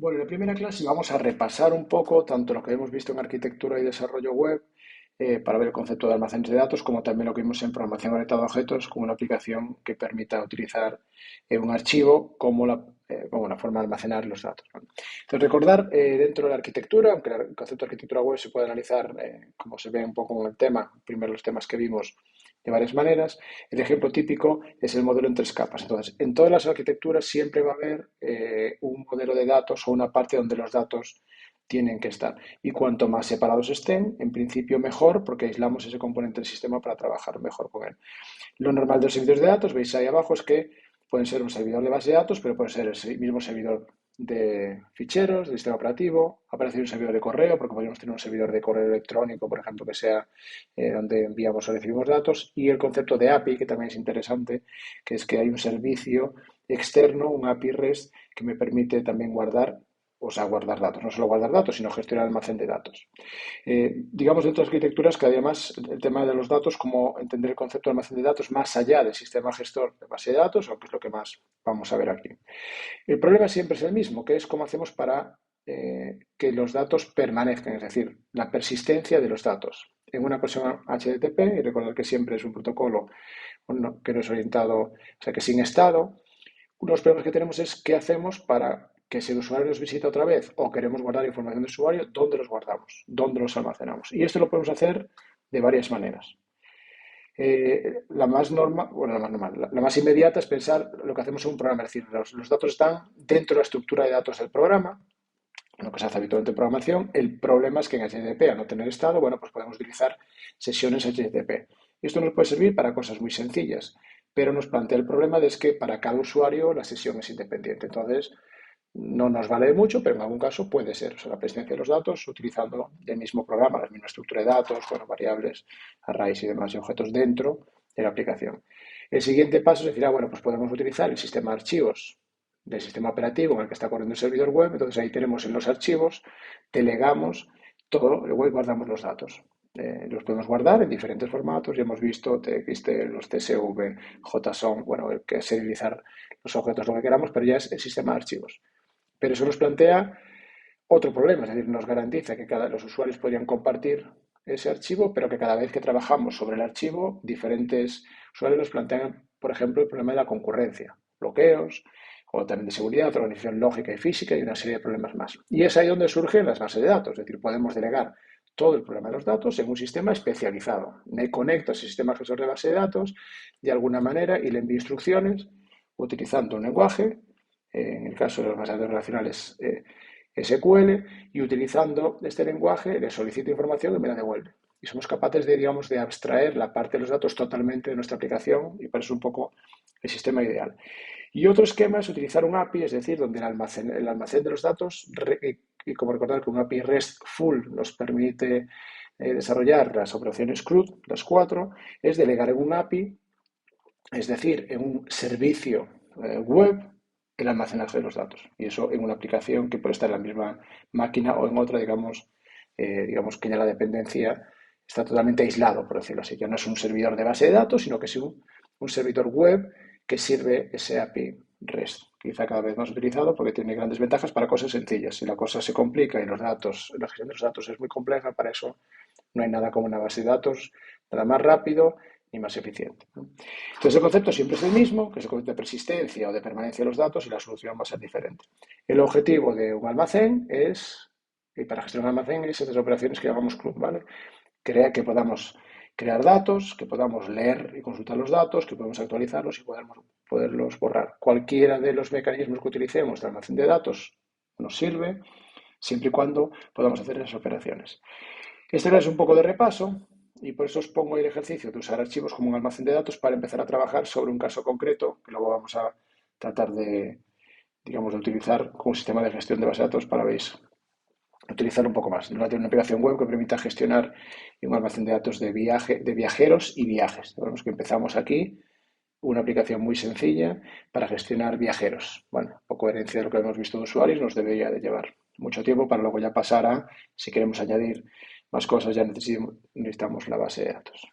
Bueno, en la primera clase vamos a repasar un poco tanto lo que hemos visto en arquitectura y desarrollo web para ver el concepto de almacenes de datos, como también lo que vimos en programación orientada a objetos, como una aplicación que permita utilizar un archivo como una forma de almacenar los datos, ¿no? Entonces, recordar dentro de la arquitectura, aunque el concepto de arquitectura web se puede analizar, como se ve un poco en el tema, primero los temas que vimos, de varias maneras. El ejemplo típico es el modelo en tres capas. Entonces, en todas las arquitecturas siempre va a haber un modelo de datos o una parte donde los datos tienen que estar. Y cuanto más separados estén, en principio mejor, porque aislamos ese componente del sistema para trabajar mejor con él. Lo normal de los servidores de datos, veis ahí abajo, es que pueden ser un servidor de base de datos, pero puede ser el mismo servidor de ficheros, del sistema operativo, aparece un servidor de correo, porque podríamos tener un servidor de correo electrónico, por ejemplo, que sea donde enviamos o recibimos datos, y el concepto de API, que también es interesante, que es que hay un servicio externo, un API REST, que me permite también guardar datos, no solo guardar datos, sino gestionar el almacén de datos. Digamos, dentro de arquitecturas que además el tema de los datos, como entender el concepto de almacén de datos más allá del sistema gestor de base de datos, o que es lo que más vamos a ver aquí. El problema siempre es el mismo, que es cómo hacemos para que los datos permanezcan, es decir, la persistencia de los datos. En una conexión HTTP, y recordar que siempre es un protocolo que no es orientado, o sea, que sin estado, uno de los problemas que tenemos es qué hacemos para que si el usuario nos visita otra vez o queremos guardar información del usuario, ¿dónde los guardamos? ¿Dónde los almacenamos? Y esto lo podemos hacer de varias maneras. La más normal, bueno, la más inmediata es pensar lo que hacemos en un programa, es decir, los datos están dentro de la estructura de datos del programa, lo que se hace habitualmente en programación. El problema es que en HTTP, al no tener estado, bueno, pues podemos utilizar sesiones HTTP. Y esto nos puede servir para cosas muy sencillas, pero nos plantea el problema de que para cada usuario la sesión es independiente. Entonces, no nos vale de mucho, pero en algún caso puede ser. O sea, la presencia de los datos utilizando el mismo programa, la misma estructura de datos, bueno, variables, arrays y demás, y objetos dentro de la aplicación. El siguiente paso es decir, bueno, pues podemos utilizar el sistema de archivos del sistema operativo en el que está corriendo el servidor web. Entonces ahí tenemos en los archivos, delegamos todo el web, guardamos los datos. Los podemos guardar en diferentes formatos. Ya hemos visto TXT, los CSV, JSON, bueno, el que es serializar los objetos, lo que queramos, pero ya es el sistema de archivos. Pero eso nos plantea otro problema, es decir, nos garantiza que los usuarios podrían compartir ese archivo, pero que cada vez que trabajamos sobre el archivo, diferentes usuarios nos plantean, por ejemplo, el problema de la concurrencia, bloqueos, o también de seguridad, organización lógica y física y una serie de problemas más. Y es ahí donde surgen las bases de datos, es decir, podemos delegar todo el problema de los datos en un sistema especializado. Me conecto a ese sistema gestor de base de datos de alguna manera y le envío instrucciones utilizando un lenguaje, en el caso de los bases de datos relacionales SQL, y utilizando este lenguaje le solicito información y me la devuelve. Y somos capaces de, digamos, de abstraer la parte de los datos totalmente de nuestra aplicación y por eso es un poco el sistema ideal. Y otro esquema es utilizar un API, es decir, donde el almacén de los datos, y como recordar que un API RESTful nos permite desarrollar las operaciones CRUD, las cuatro, es delegar en un API, es decir, en un servicio web, el almacenaje de los datos. Y eso en una aplicación que puede estar en la misma máquina o en otra, digamos que ya la dependencia está totalmente aislado, por decirlo así. Ya no es un servidor de base de datos, sino que es un servidor web que sirve ese API REST. Quizá cada vez más utilizado porque tiene grandes ventajas para cosas sencillas. Si la cosa se complica y la gestión de los datos es muy compleja, para eso no hay nada como una base de datos, nada más rápido y más eficiente, ¿no? Entonces el concepto siempre es el mismo, que es el concepto de persistencia o de permanencia de los datos, y la solución va a ser diferente. El objetivo de un almacén es, y para gestionar un almacén, es esas operaciones que llamamos CRUD, ¿vale? Que podamos crear datos, que podamos leer y consultar los datos, que podamos actualizarlos y poderlos borrar. Cualquiera de los mecanismos que utilicemos de almacén de datos nos sirve, siempre y cuando podamos hacer esas operaciones. Este es un poco de repaso y por eso os pongo el ejercicio de usar archivos como un almacén de datos para empezar a trabajar sobre un caso concreto que luego vamos a tratar de, digamos, de utilizar como sistema de gestión de base de datos para, veis, utilizar un poco más. Nos va a tener una aplicación web que permita gestionar un almacén de datos de viajeros y viajes. Vemos que empezamos aquí, una aplicación muy sencilla para gestionar viajeros. Bueno, un poco herencia de lo que hemos visto de usuarios, nos debería de llevar mucho tiempo para luego ya pasar a, si queremos añadir más cosas, ya necesitamos la base de datos.